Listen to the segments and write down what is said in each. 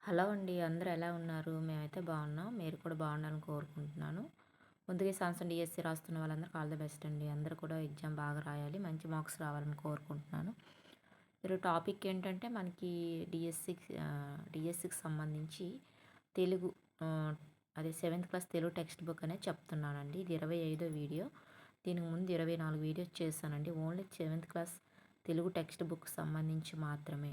Hello అండి. అందరూ ఎలా ఉన్నారు? మేమైతే బాగున్నాం. మీరు కూడా బాగుండాలని కోరుకుంటున్నాను. ముందుగా ఈ సంవత్సరం డీఎస్సీ రాస్తున్న వాళ్ళందరికీ ఆల్ ది బెస్ట్ అండి. అందరూ కూడా ఎగ్జామ్ బాగా రాయాలి. మంచి మార్క్స్ రావాలని కోరుకుంటున్నాను. ఈరోజు టాపిక్ ఏంటంటే మనకి డిఎస్సికి సంబంధించి తెలుగు అదే 7th class Telugu text book అనేది చెప్తున్నానండి. ఇది 25వ వీడియో. దీనికి ముందు 24 వీడియోస్ చేశానండి. Only 7th class Telugu text book సంబంధించి మాత్రమే.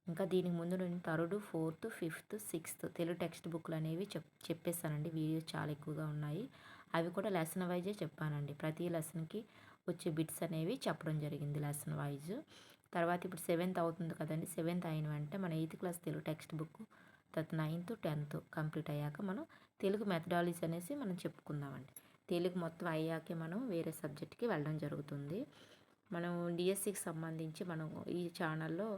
ఇంకా దీనికి ముందు నేను 3rd, 4th, 5th, 6th Telugu text బుక్లు అనేవి చెప్పేశానండి. వీడియోస్ చాలా ఎక్కువగా ఉన్నాయి. అవి కూడా లెసన్ వైజే చెప్పానండి. ప్రతి లెసన్కి వచ్చే బిట్స్ అనేవి చెప్పడం జరిగింది లెసన్ వైజ్. తర్వాత ఇప్పుడు 7th అవుతుంది కదండి. 7th అయిన వెంటనే మన 8th class Telugu text book, తర్వాత 9th, 10th కంప్లీట్ అయ్యాక మనం తెలుగు మెథడాలజీ అనేసి మనం చెప్పుకుందామండి. తెలుగు మొత్తం అయ్యాకే మనం వేరే సబ్జెక్ట్కి వెళ్ళడం జరుగుతుంది. మనం డిఎస్సికి సంబంధించి మనం ఈ ఛానల్లో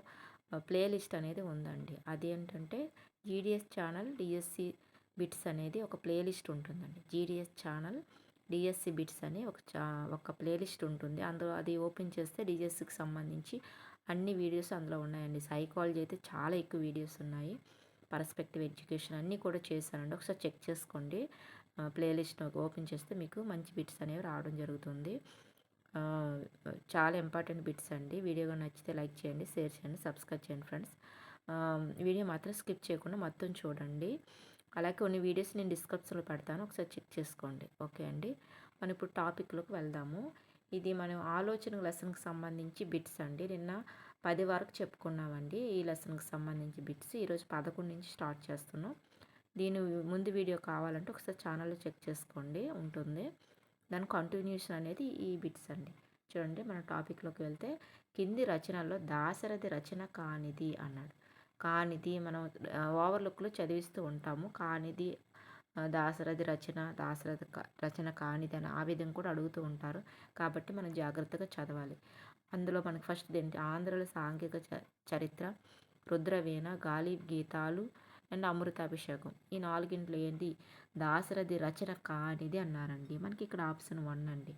ప్లేలిస్ట్ అనేది ఉందండి. అదేంటంటే జీడిఎస్ ఛానల్ డిఎస్సి బిట్స్ అనేది ఒక ప్లేలిస్ట్ ఉంటుందండి. జీడిఎస్ ఛానల్ డిఎస్సి బిట్స్ అని ఒక ప్లేలిస్ట్ ఉంటుంది. అందులో అది ఓపెన్ చేస్తే డిఎస్సికి సంబంధించి అన్ని వీడియోస్ అందులో ఉన్నాయండి. సైకాలజీ అయితే చాలా ఎక్కువ వీడియోస్ ఉన్నాయి. పర్స్పెక్టివ్ ఎడ్యుకేషన్ అన్నీ కూడా చేశానండి. ఒకసారి చెక్ చేసుకోండి. ప్లేలిస్ట్ ఓపెన్ చేస్తే మీకు మంచి బిట్స్ అనేవి రావడం జరుగుతుంది. చాలా ఇంపార్టెంట్ బిట్స్ అండి. వీడియో కానీ నచ్చితే లైక్ చేయండి, షేర్ చేయండి, సబ్స్క్రైబ్ చేయండి ఫ్రెండ్స్. వీడియో మాత్రం స్కిప్ చేయకుండా మొత్తం చూడండి. అలాగే కొన్ని వీడియోస్ నేను డిస్క్రిప్షన్లో పెడతాను, ఒకసారి చెక్ చేసుకోండి. ఓకే అండి. మనం ఇప్పుడు టాపిక్లోకి వెళ్దాము. ఇది మనం ఆలోచన లెసన్కి సంబంధించి బిట్స్ అండి. నిన్న 10 వరకు చెప్పుకున్నామండి ఈ లెసన్కి సంబంధించి బిట్స్. ఈరోజు 11 నుంచి స్టార్ట్ చేస్తున్నాం. దీని ముందు వీడియో కావాలంటే ఒకసారి ఛానల్లో చెక్ చేసుకోండి, ఉంటుంది. దాని కంటిన్యూషన్ అనేది ఈ బిట్స్ అండి. చూడండి, మన టాపిక్లోకి వెళ్తే కింది రచనల్లో దాశరథి రచన కానిది అన్నాడు. కానిది మనం ఓవర్లుక్లో చదివిస్తూ ఉంటాము. కానిది దాశరథి రచన కానిది అని ఆ విధంగా కూడా అడుగుతూ ఉంటారు. కాబట్టి మనం జాగ్రత్తగా చదవాలి. అందులో మనకు ఫస్ట్ ఏంటి, ఆంధ్రుల సాంఘిక చరిత్ర, రుద్రవీణ, గాలి గీతాలు అండ్ అమృతాభిషేకం. ఈ 4 ఏంటి దాశరథి రచన కానిది అన్నారండి. మనకి ఇక్కడ ఆప్షన్ 1 అండి.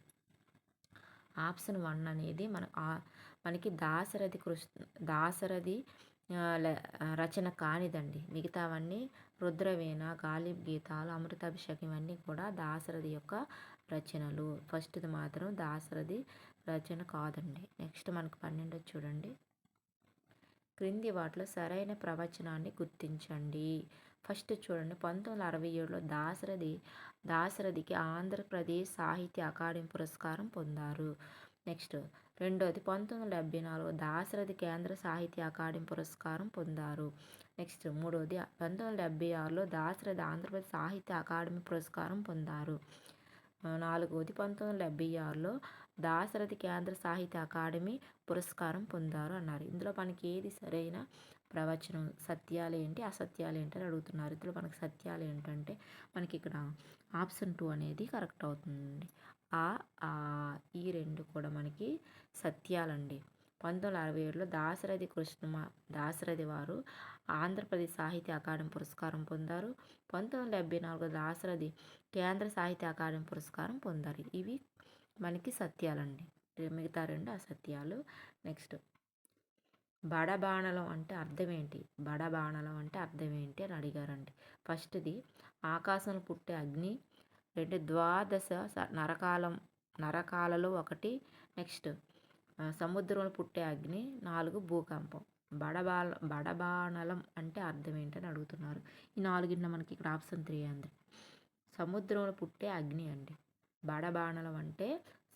ఆప్షన్ 1 అనేది మనకి దాశరథి రచన కానిదండి. మిగతావన్నీ రుద్రవీణ, గాలి గీతాలు, అమృతాభిషేకం ఇవన్నీ కూడా దాశరథి యొక్క రచనలు. ఫస్ట్ది మాత్రం దాశరథి రచన కాదండి. నెక్స్ట్ మనకు 12 చూడండి. క్రింది వాటిలో సరైన ప్రవచనాన్ని గుర్తించండి. ఫస్ట్ చూడండి, 1967లో దాశరథికి ఆంధ్రప్రదేశ్ సాహిత్య అకాడమీ పురస్కారం పొందారు. నెక్స్ట్ రెండోది 1974లో దాశరథి కేంద్ర సాహిత్య అకాడమీ పురస్కారం పొందారు. నెక్స్ట్ మూడోది 1976లో దాశరథి ఆంధ్రప్రదేశ్ సాహిత్య అకాడమీ పురస్కారం పొందారు. నాలుగోది 1976లో దాశరథి కేంద్ర సాహిత్య అకాడమీ పురస్కారం పొందారు అన్నారు. ఇందులో మనకి ఏది సరైన ప్రవచనం, సత్యాలు ఏంటి, అసత్యాలు ఏంటి అని అడుగుతున్నారు. ఇందులో మనకి సత్యాలు ఏంటంటే మనకి ఇక్కడ ఆప్షన్ 2 అనేది కరెక్ట్ అవుతుంది. ఈ రెండు కూడా మనకి సత్యాలండి. 1967లో దాశరథి వారు ఆంధ్రప్రదేశ్ సాహిత్య అకాడమీ పురస్కారం పొందారు. 1974లో దాశరథి కేంద్ర సాహిత్య అకాడమీ పురస్కారం పొందారు. ఇవి మనకి సత్యాలండి. మిగతా రెండు అసత్యాలు. నెక్స్ట్ బడబానలం అంటే అర్థం ఏంటి? బడబానలం అంటే అర్థం ఏంటి అని అడిగారండి. ఫస్ట్ది ఆకాశంలో పుట్టే అగ్ని, 2 ద్వాదశ నరకాలలో ఒకటి. నెక్స్ట్ సముద్రంలో పుట్టే అగ్ని, 4 భూకంపం. బడబానలం అంటే అర్థం ఏంటని అడుగుతున్నారు. ఈ 4 మనకి ఇక్కడ ఆప్షన్ 3 అండి. సముద్రంలో పుట్టే అగ్ని అండి. బడబానలం అంటే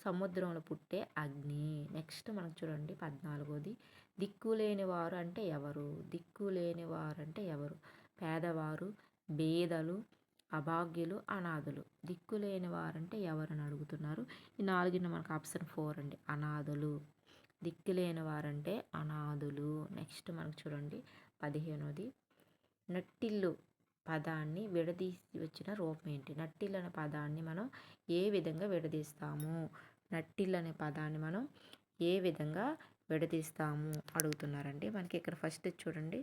సముద్రంలో పుట్టే అగ్ని. నెక్స్ట్ మనకు చూడండి 14ది దిక్కులేని వారు అంటే ఎవరు? దిక్కులేని వారు అంటే ఎవరు? పేదవారు, బేదలు, అభాగ్యులు, అనాథులు. దిక్కులేని వారంటే ఎవరని అడుగుతున్నారు. ఈ 4 మనకు ఆప్షన్ 4 అండి, అనాథులు. దిక్కులేని వారంటే అనాథులు. నెక్స్ట్ మనకు చూడండి 15ది నట్టిల్లు పదాన్ని విడదీసి వచ్చిన రూపం ఏంటి? నట్టిల్లు అనే పదాన్ని మనం ఏ విధంగా విడదీస్తాము? నట్టిల్లు అనే పదాన్ని మనం ఏ విధంగా విడదీస్తాము అడుగుతున్నారండి. మనకి ఇక్కడ ఫస్ట్ చూడండి,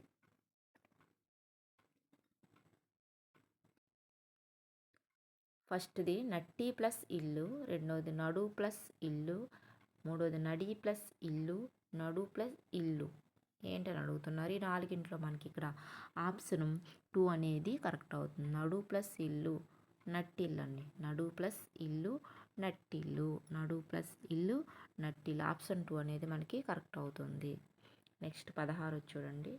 ఫస్ట్ది నట్టి ప్లస్ ఇల్లు, రెండవది నడు ప్లస్ ఇల్లు, మూడవది నడి ప్లస్ ఇల్లు, నడు ప్లస్ ఇల్లు. ఏంటని అడుగుతున్నారు. ఈ నాలుగింట్లో మనకి ఇక్కడ ఆప్షన్ 2 అనేది కరెక్ట్ అవుతుంది. నడు ప్లస్ ఇల్లు నట్టిల్లు అండి. నడు ప్లస్ ఇల్లు నట్టిల్లు. నడు ప్లస్ ఇల్లు నట్టిల్లు. ఆప్షన్ 2 అనేది మనకి కరెక్ట్ అవుతుంది. నెక్స్ట్ 16 చూడండి.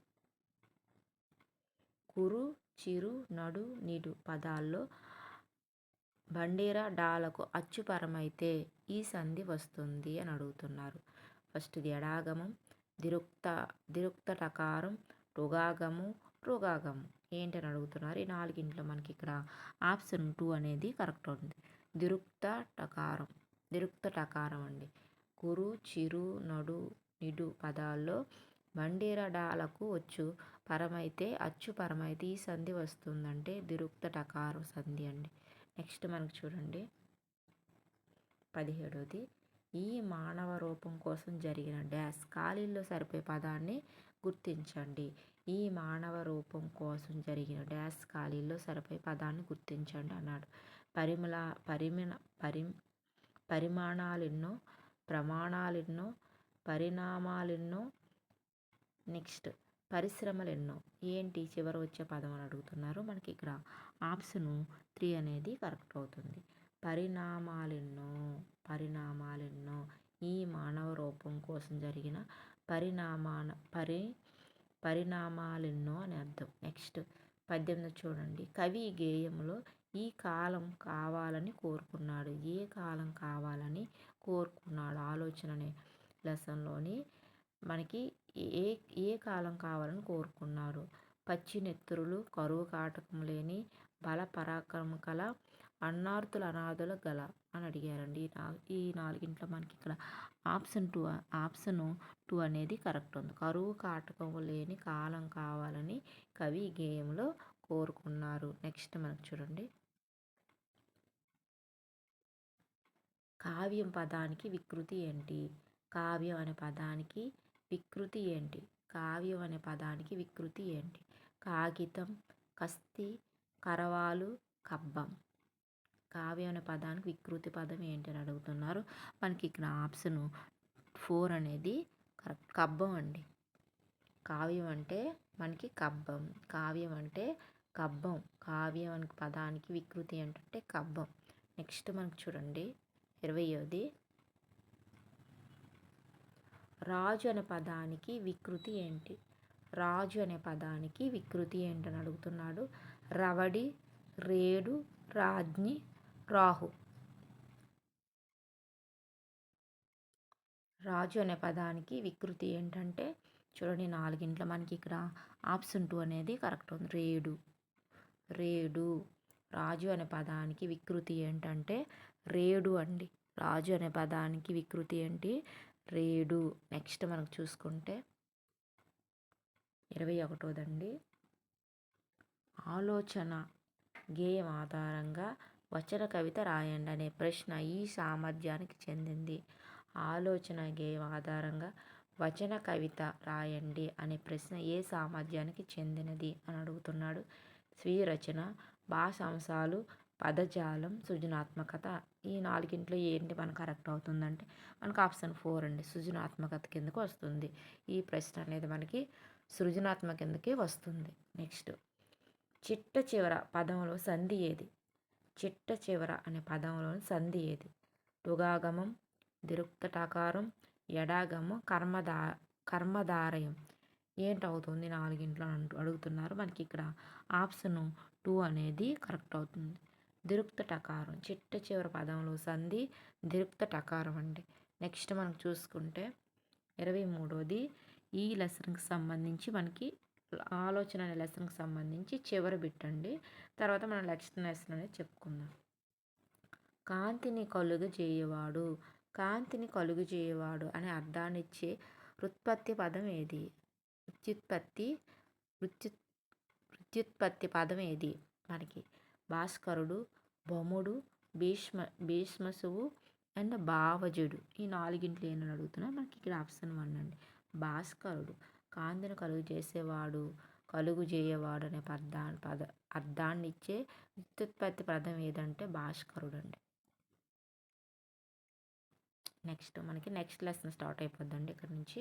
కురు చిరు నడు నిడు పదాల్లో బండేర డాలకు అచ్చుపరమైతే ఈ సంధి వస్తుంది అని అడుగుతున్నారు. ఫస్ట్ది ఎడాగమం, దిరుక్తటకారం, రుగాగము, రుగాగము ఏంటని అడుగుతున్నారు. ఈ నాలుగింట్లో మనకి ఇక్కడ ఆప్షన్ 2 అనేది కరెక్ట్ అవుతుంది. దిరుక్తటకారం అండి. కురు చిరు నడు నిడు పదాల్లో బండేర డాలకు అచ్చు పరమైతే ఈ సంధి వస్తుందంటే దిరుక్తటకారం సంధి అండి. నెక్స్ట్ మనకు చూడండి 17ది. ఈ మానవ రూపం కోసం జరిగిన డాష్ ఖాళీల్లో సరిపోయే పదాన్ని గుర్తించండి. ఈ మానవ రూపం కోసం జరిగిన డాష్ ఖాళీల్లో సరిపోయే పదాన్ని గుర్తించండి అన్నాడు. పరిమాణాలెన్నో, ప్రమాణాలెన్నో, పరిణామాలెన్నో, నెక్స్ట్ పరిశ్రమలెన్నో ఏంటి చివర వచ్చే పదం అని అడుగుతున్నారు. మనకి ఇక్కడ ఆప్షన్ 3 అనేది కరెక్ట్ అవుతుంది. పరిణామాలెన్నో ఈ మానవ రూపం కోసం జరిగిన పరిణామాలెన్నో అని అర్థం. నెక్స్ట్ 18 చూడండి. కవి గేయంలో ఈ కాలం కావాలని కోరుకున్నాడు. ఏ కాలం కావాలని కోరుకున్నాడు ఆలోచన అనే లెసన్లోని మనకి ఏ కాలం కావాలని కోరుకున్నారు. పచ్చి నెత్తురులు, కరువు కాటకం లేని, బల పరాక్రమం కల, అన్నార్తుల అనాథుల గల అని అడిగారండి. ఈ నాలుగింట్లో మనకి ఇక్కడ ఆప్షన్ 2 అనేది కరెక్ట్ ఉంది. కరువు కాటకం లేని కాలం కావాలని కవి గేయంలో కోరుకున్నారు. నెక్స్ట్ మనకు చూడండి. కావ్యం పదానికి వికృతి ఏంటి? కావ్యం అనే పదానికి వికృతి ఏంటి? కావ్యం అనే పదానికి వికృతి ఏంటి? కాగితం, కస్తి, కరవాలు, కబ్బం. కావ్యం అనే పదానికి వికృతి పదం ఏంటి అని అడుగుతున్నారు. మనకి ఇక్కడ ఆప్షన్ 4 అనేది కరెక్ట్. కబ్బం అండి. కావ్యం అంటే మనకి కబ్బం. కావ్యం అంటే కబ్బం. కావ్యం అనే పదానికి వికృతి ఏంటంటే కబ్బం. నెక్స్ట్ మనకు చూడండి 20ది. రాజు అనే పదానికి వికృతి ఏంటి? రాజు అనే పదానికి వికృతి ఏంటని అడుగుతున్నాడు. రవడి, రేడు, రాజ్ఞి, రాహు. రాజు అనే పదానికి వికృతి ఏంటంటే చూడండి నాలుగింట్లో మనకి ఇక్కడ ఆప్షన్ 2 అనేది కరెక్ట్ ఉంది. రేడు. రాజు అనే పదానికి వికృతి ఏంటంటే రేడు అండి. రాజు అనే పదానికి వికృతి ఏంటి? రేడు. నెక్స్ట్ మనకు చూసుకుంటే 21దండి. ఆలోచన గేయం ఆధారంగా వచన కవిత రాయండి అనే ప్రశ్న ఈ సామర్థ్యానికి చెందింది. ఆలోచన గేయం ఆధారంగా వచన కవిత రాయండి అనే ప్రశ్న ఏ సామర్థ్యానికి చెందినది అని అడుగుతున్నాడు. స్వీయ రచన, భాషాంశాలు, పదజాలం, సృజనాత్మకత. ఈ నాలుగింట్లో ఏంటి మనకు కరెక్ట్ అవుతుందంటే మనకు ఆప్షన్ 4 అండి. సృజనాత్మకత కిందకు వస్తుంది. ఈ ప్రశ్న అనేది మనకి సృజనాత్మక కిందకే వస్తుంది. నెక్స్ట్ చిట్ట చివర పదంలో సంధి ఏది? చిట్ట చివర అనే పదంలోని సంధి ఏది? రుగాగమం, దిరుక్తటకారం, ఎడాగమం, కర్మధారయం ఏంటవుతుంది నాలుగింట్లో అడుగుతున్నారు. మనకి ఇక్కడ ఆప్షన్ 2 అనేది కరెక్ట్ అవుతుంది. దిరుక్తటకారం చిట్ట చివరి పదంలో సంధి దిరుక్తటకారం అండి. నెక్స్ట్ మనం చూసుకుంటే 23ది. ఈ లెసన్కి సంబంధించి మనకి ఆలోచన అనే లెసన్కి సంబంధించి చివరి బిట్టండి. తర్వాత మనం నెక్స్ట్ లెసన్ అనేది చెప్పుకుందాం. కాంతిని కలుగు చేయవాడు అనే అర్థాన్ని ఇచ్చే వ్యుత్పత్తి పదం ఏది? వ్యుత్పత్తి పదం ఏది? మనకి భాస్కరుడు, భౌముడు, భీష్మసువు అండ్ భావజుడు. ఈ నాలుగింట్లో ఏంటని అడుగుతున్నా. మనకి ఇక్కడ ఆప్షన్ 1 అండి. భాస్కరుడు కాంతిని కలుగు చేయవాడు అనే అర్థాన్ని ఇచ్చే వ్యుత్పత్తి పదం ఏదంటే భాస్కరుడు అండి. నెక్స్ట్ మనకి నెక్స్ట్ లెసన్ స్టార్ట్ అయిపోద్దండి. ఇక్కడ నుంచి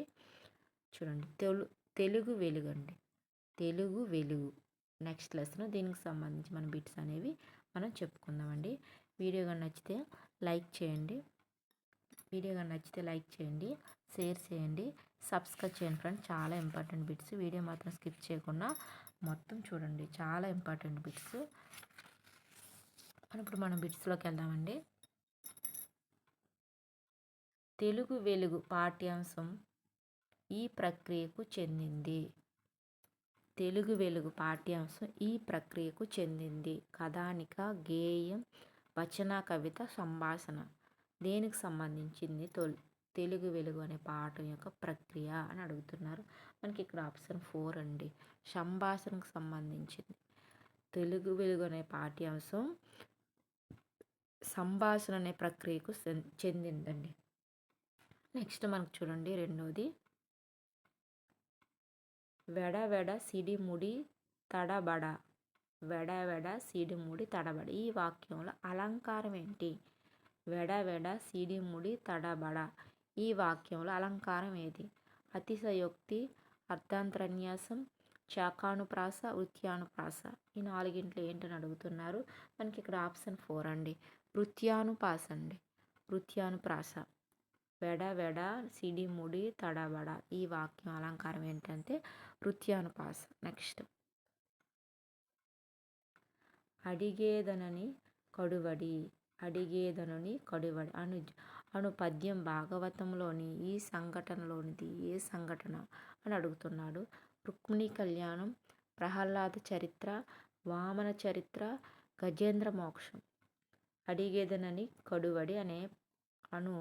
చూడండి. తెలుగు వెలుగండి. తెలుగు వెలుగు. నెక్స్ట్ లెసన్ దీనికి సంబంధించి మన బిట్స్ అనేవి మనం చెప్పుకుందామండి. వీడియో కానీ నచ్చితే లైక్ చేయండి. షేర్ చేయండి, సబ్స్క్రైబ్ చేయండి ఫ్రెండ్స్. చాలా ఇంపార్టెంట్ బిట్స్. వీడియో మాత్రం స్కిప్ చేయకుండా మొత్తం చూడండి. చాలా ఇంపార్టెంట్ బిట్స్. ఇప్పుడు మనం బిట్స్లోకి వెళ్దామండి. తెలుగు వెలుగు పాఠ్యాంశం ఈ ప్రక్రియకు చెందింది. తెలుగు వెలుగు పాఠ్యాంశం ఈ ప్రక్రియకు చెందింది. కథానిక, గేయం, వచన, కవిత, సంభాషణ దేనికి సంబంధించింది? తెలుగు వెలుగు అనే పాఠం యొక్క ప్రక్రియ అని అడుగుతున్నారు. మనకి ఇక్కడ ఆప్షన్ 4 అండి, సంభాషణకు సంబంధించింది. తెలుగు వెలుగు అనే పాఠ్యాంశం సంభాషణ అనే ప్రక్రియకు చెందిందండి. నెక్స్ట్ మనకు చూడండి రెండోది, వెడ సిడిముడి తడబడ. వెడ సిడిముడి తడబడ. ఈ వాక్యంలో అలంకారం ఏంటి? వెడ సిడిముడి తడబడ. ఈ వాక్యంలో అలంకారం ఏది? అతిశయోక్తి, అర్థాంతరన్యాసం, శాఖానుప్రాస, వృత్యానుప్రాస. ఈ నాలుగింట్లో ఏంటని అడుగుతున్నారు. మనకి ఇక్కడ ఆప్షన్ 4 అండి, వృత్యానుప్రాస అండి. వృత్యానుప్రాస. వెడ సిడిముడి తడబడ. ఈ వాక్యం అలంకారం ఏంటంటే వృత్యానుప్రాస. నెక్స్ట్, అడిగేదనని కడువడి. అడిగేదనని కడువడి అను పద్యం భాగవతంలోని ఈ సంఘటనలోనిది ఏ సంఘటన అని అడుగుతున్నాడు. రుక్మిణి కళ్యాణం, ప్రహ్లాద చరిత్ర, వామన చరిత్ర, గజేంద్ర మోక్షం. అడిగేదనని కడువడి అను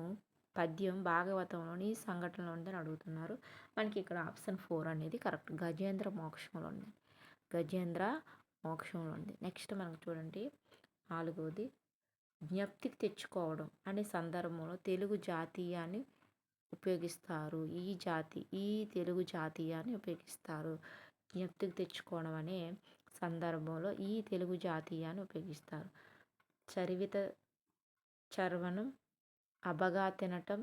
పద్యం భాగవతంలోని ఈ సంఘటనలో ఉందని అడుగుతున్నారు. మనకి ఇక్కడ ఆప్షన్ 4 అనేది కరెక్ట్. గజేంద్ర మోక్షంలో ఉంది. గజేంద్ర మోక్షంలో ఉంది. నెక్స్ట్ మనకు చూడండి నాలుగోది, జ్ఞప్తికి తెచ్చుకోవడం అనే సందర్భంలో తెలుగు జాతీయాన్ని ఉపయోగిస్తారు. ఈ తెలుగు జాతీయాన్ని ఉపయోగిస్తారు. జ్ఞప్తికి తెచ్చుకోవడం అనే సందర్భంలో ఈ తెలుగు జాతీయాన్ని ఉపయోగిస్తారు. చరివిత చర్వణం, అబగా తినటం,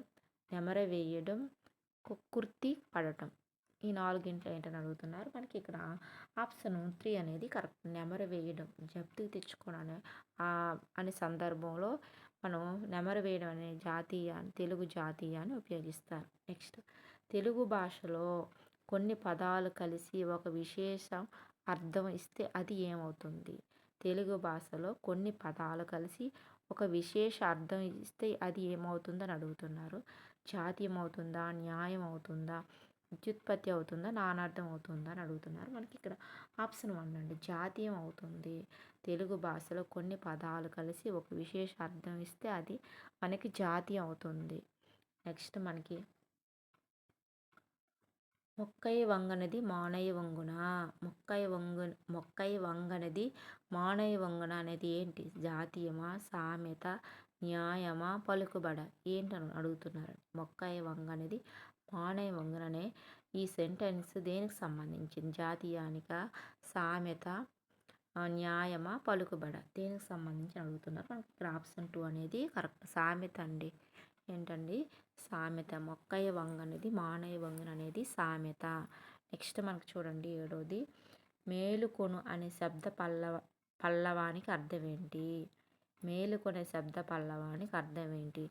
నెమర వేయడం, కుక్కుర్తి పడటం. ఈ నాలుగింట్లో ఏంటని అడుగుతున్నారు. మనకి ఇక్కడ ఆప్షన్ 3 అనేది కరెక్ట్. నెమర వేయడం, జప్తికి తెచ్చుకోవడం అనే సందర్భంలో మనం నెమర వేయడం అనే తెలుగు జాతీయాన్ని ఉపయోగిస్తారు. నెక్స్ట్, తెలుగు భాషలో కొన్ని పదాలు కలిసి ఒక విశేష అర్థం ఇస్తే అది ఏమవుతుంది? తెలుగు భాషలో కొన్ని పదాలు కలిసి ఒక విశేష అర్థం ఇస్తే అది ఏమవుతుందని అడుగుతున్నారు. జాతీయం అవుతుందా, న్యాయం అవుతుందా, వ్యుత్పత్తి అవుతుందా, నానార్థం అవుతుందా అని అడుగుతున్నారు. మనకి ఇక్కడ ఆప్షన్ 1 అండి, జాతీయం అవుతుంది. తెలుగు భాషలో కొన్ని పదాలు కలిసి ఒక విశేష అర్థం ఇస్తే అది మనకి జాతీయం అవుతుంది. నెక్స్ట్ మనకి మొక్కై వంగనది మానై వంగున. మొక్కై వంగనది మానై వంగున అనేది ఏంటి? జాతీయమా, సామెత, న్యాయమా, పలుకుబడ? ఏంటని అడుగుతున్నారు. మొక్కై వంగనది మానై వంగున అనే ఈ సెంటెన్స్ దేనికి సంబంధించింది? జాతీయానిక, సామెత, న్యాయమా, పలుకుబడ? దేనికి సంబంధించి అడుగుతున్నారు. మనకి ఇక్కడ ఆప్షన్ 2 అనేది కరెక్ట్. సామెత అండి. ఏంటండి? సామెత. మొక్కై వంగనది మానై వంగున అనేది సామెత. నెక్స్ట్ మనకు చూడండి ఏడోది, మేలుకొను అనే శబ్ద పల్లవానికి అర్థం ఏంటి? మేలుకొనే శబ్ద పల్లవానికి అర్థం ఏంటి?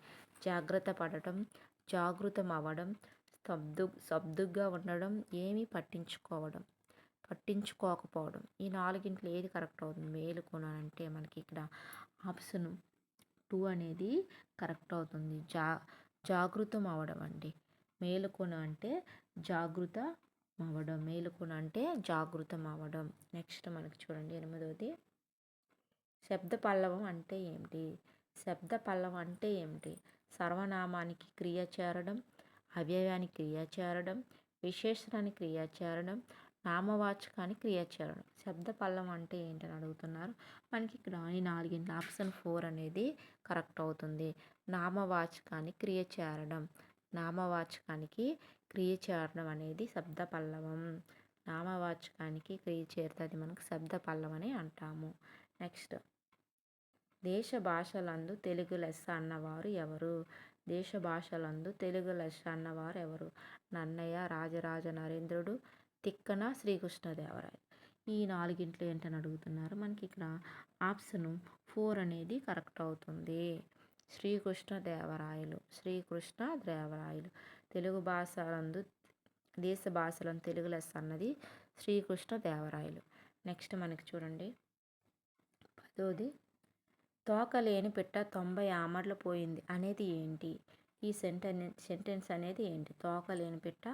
జాగ్రత్త పడటం, జాగృతం అవ్వడం, స్తబ్దుగా ఉండడం, ఏమీ పట్టించుకోకపోవడం. ఈ నాలుగింట్లో ఏది కరెక్ట్ అవుతుంది? మేలుకొను అంటే మనకి ఇక్కడ ఆప్షన్ 2 అనేది కరెక్ట్ అవుతుంది. జాగృతం అవ్వడం అండి. మేలుకొను అంటే జాగృతం అవ్వడం. నెక్స్ట్ మనకి చూడండి ఎనిమిదోది, శబ్ద పల్లవం అంటే ఏమిటి? శబ్ద పల్లవం అంటే ఏమిటి? సర్వనామానికి క్రియ చేరడం, అవ్యయానికి క్రియ చేరడం, విశేషణానికి క్రియ చేరడం, నామవాచకానికి క్రియ చేరడం. శబ్ద పల్లవం అంటే ఏంటని అడుగుతున్నారు. మనకి ఇక్కడ ఈ నాలుగింటి ఆప్షన్ 4 అనేది కరెక్ట్ అవుతుంది. నామవాచకానికి క్రియ చేరడం. నామవాచకానికి క్రియ చేరడం అనేది శబ్ద పల్లవం. నామవాచకానికి క్రియ చేరుతుంది మనకు శబ్ద పల్లవం అని అంటాము. నెక్స్ట్, దేశ భాషలందు తెలుగు లెస్స అన్నవారు ఎవరు? దేశ భాషలందు తెలుగు లెస్స అన్నవారు ఎవరు? నన్నయ్య, రాజరాజ నరేంద్రుడు, తిక్కన శ్రీకృష్ణదేవరాయలు. ఈ నాలుగింట్లో ఏంటని అడుగుతున్నారు. మనకి ఇక్కడ ఆప్షను 4 అనేది కరెక్ట్ అవుతుంది. శ్రీకృష్ణదేవరాయలు తెలుగు భాషలందు దేశ భాషలను తెలుగు లెస్స అన్నది శ్రీకృష్ణదేవరాయలు. నెక్స్ట్ మనకి చూడండి 10ది తోకలేని పిట్ట 90 ఆమడలు పోయింది అనేది ఏంటి? ఈ సెంటెన్స్ అనేది ఏంటి? తోకలేని పిట్ట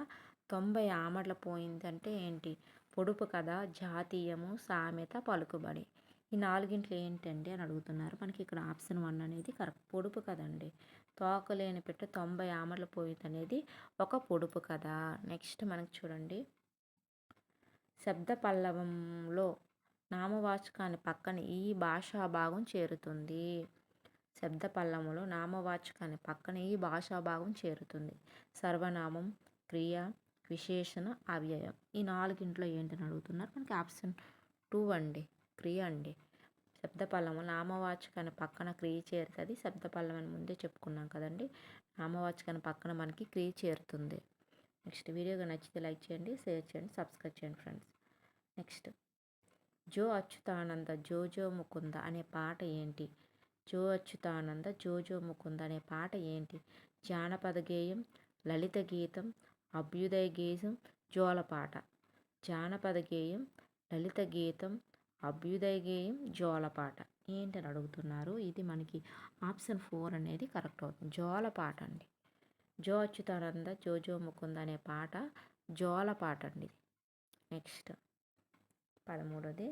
90 ఆమడలు పోయింది అంటే ఏంటి? పొడుపు కథ, జాతీయము, సామెత, పలుకుబడి. ఈ నాలుగింట్లో ఏంటండి అని అడుగుతున్నారు. మనకి ఇక్కడ ఆప్షన్ 1 అనేది కరెక్ట్. పొడుపు కథ అండి. తోకలేని పిట్ట 90 ఆమడలు పోయింది అనేది ఒక పొడుపు కథ. నెక్స్ట్ మనకి చూడండి శబ్ద పల్లవంలో నామవాచకాన్ని పక్కన ఈ భాషా భాగం చేరుతుంది. శబ్ద పల్లవంలో నామవాచకాన్ని పక్కన ఈ భాషా భాగం చేరుతుంది. సర్వనామం, క్రియ, విశేషణ, అవ్యయం. ఈ నాలుగింట్లో ఏంటని అడుగుతున్నారు. మనకి ఆప్షన్ 2 అండి, క్రియ అండి. శబ్ద పల్లవం నామవాచకాన్ని పక్కన క్రియ చేరుతుంది. శబ్ద పల్లవం అని ముందే చెప్పుకున్నాం కదండి. నామవాచకాన్ని పక్కన మనకి క్రియ చేరుతుంది. నెక్స్ట్ వీడియోగా నచ్చితే లైక్ చేయండి, షేర్ చేయండి, సబ్స్క్రైబ్ చేయండి ఫ్రెండ్స్. నెక్స్ట్ జో అచ్యుతానంద జోజో ముకుంద అనే పాట ఏంటి? జో అచ్యుతానంద జోజో ముకుంద అనే పాట ఏంటి? జానపద గేయం, లలిత గీతం, అభ్యుదయ గీతం, జోలపాట. జానపద గేయం, లలిత గీతం, అభ్యుదయ గేయం, జోలపాట ఏంటని అడుగుతున్నారు. ఇది మనకి ఆప్షన్ 4 అనేది కరెక్ట్ అవుతుంది. జోలపాట అండి. జో అచ్యుతానంద జోజో ముకుంద అనే పాట జోలపాట అండి. నెక్స్ట్ 13ది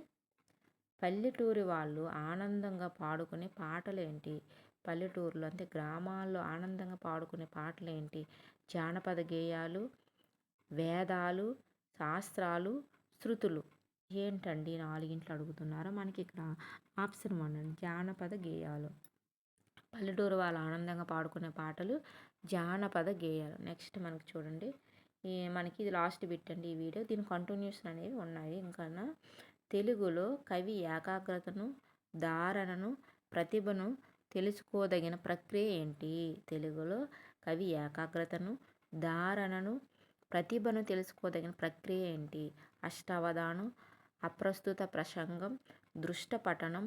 పల్లెటూరి వాళ్ళు ఆనందంగా పాడుకునే పాటలు ఏంటి? పల్లెటూరులో అంటే గ్రామాల్లో ఆనందంగా పాడుకునే పాటలు ఏంటి? జానపద గేయాలు, వేదాలు, శాస్త్రాలు, శృతులు. ఏంటండి నాలుగింట్లో అడుగుతున్నారు. మనకి ఇక్కడ ఆప్షన్ 1 అండి, జానపద గేయాలు. పల్లెటూరు వాళ్ళు ఆనందంగా పాడుకునే పాటలు జానపద గేయాలు. నెక్స్ట్ మనకి చూడండి మనకి ఇది లాస్ట్ బిట్ అండి ఈ వీడియో. దీని కంటిన్యూషన్ అనేవి ఉన్నాయి ఇంకా. తెలుగులో కవి ఏకాగ్రతను, ధారణను, ప్రతిభను తెలుసుకోదగిన ప్రక్రియ ఏంటి? తెలుగులో కవి ఏకాగ్రతను, ధారణను, ప్రతిభను తెలుసుకోదగిన ప్రక్రియ ఏంటి? అష్టావధానం, అప్రస్తుత ప్రసంగం, దృష్ట పఠనం,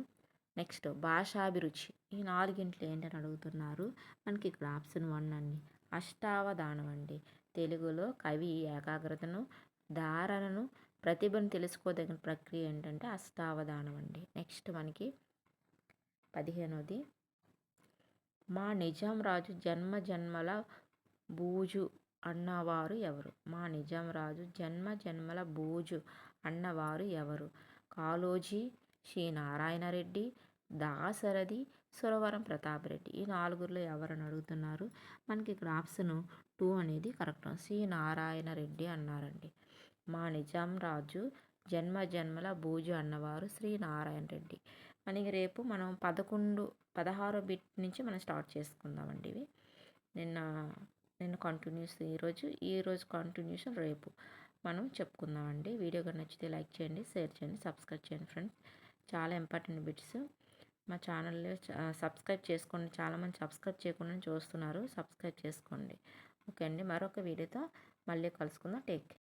నెక్స్ట్ భాషాభిరుచి. ఈ నాలుగింట్లో ఏంటని అడుగుతున్నారు. మనకి ఇక్కడ ఆప్షన్ 1 అండి, అష్టావధానం అండి. తెలుగులో కవి ఏకాగ్రతను, ధారణను, ప్రతిభను తెలుసుకోదగిన ప్రక్రియ ఏంటంటే అష్టావధానం అండి. నెక్స్ట్ మనకి 15ది మా నిజాం రాజు జన్మ జన్మల బూజు అన్నవారు ఎవరు? మా నిజాం రాజు జన్మ జన్మల బూజు అన్నవారు ఎవరు? కాళోజీ, శ్రీ నారాయణరెడ్డి, దాశరథి, సురవరం ప్రతాపరెడ్డి. ఈ నాలుగురిలో ఎవరని అడుగుతున్నారు. మనకి ఇక్కడ ఆప్షన్ 2 అనేది కరెక్ట్. శ్రీ నారాయణరెడ్డి అన్నారండి. మా నిజాం రాజు జన్మ జన్మల బూజు అన్నవారు శ్రీ నారాయణ రెడ్డి. మనకి రేపు మనం 16 బిట్ నుంచి మనం స్టార్ట్ చేసుకుందామండి. ఇవి నిన్న కంటిన్యూస్ ఈరోజు కంటిన్యూషన్ రేపు మనం చెప్పుకుందామండి. వీడియో కానీ నచ్చితే లైక్ చేయండి, షేర్ చేయండి, సబ్స్క్రైబ్ చేయండి ఫ్రెండ్స్. చాలా ఇంపార్టెంట్ బిట్స్. మా ఛానల్లో సబ్స్క్రైబ్ చేసుకోండి. చాలామంది సబ్స్క్రైబ్ చేయకుండా చూస్తున్నారు, సబ్స్క్రైబ్ చేసుకోండి. ఓకే అండి, మరొక వీడియోతో మళ్ళీ కలుసుకుందాం. Take care.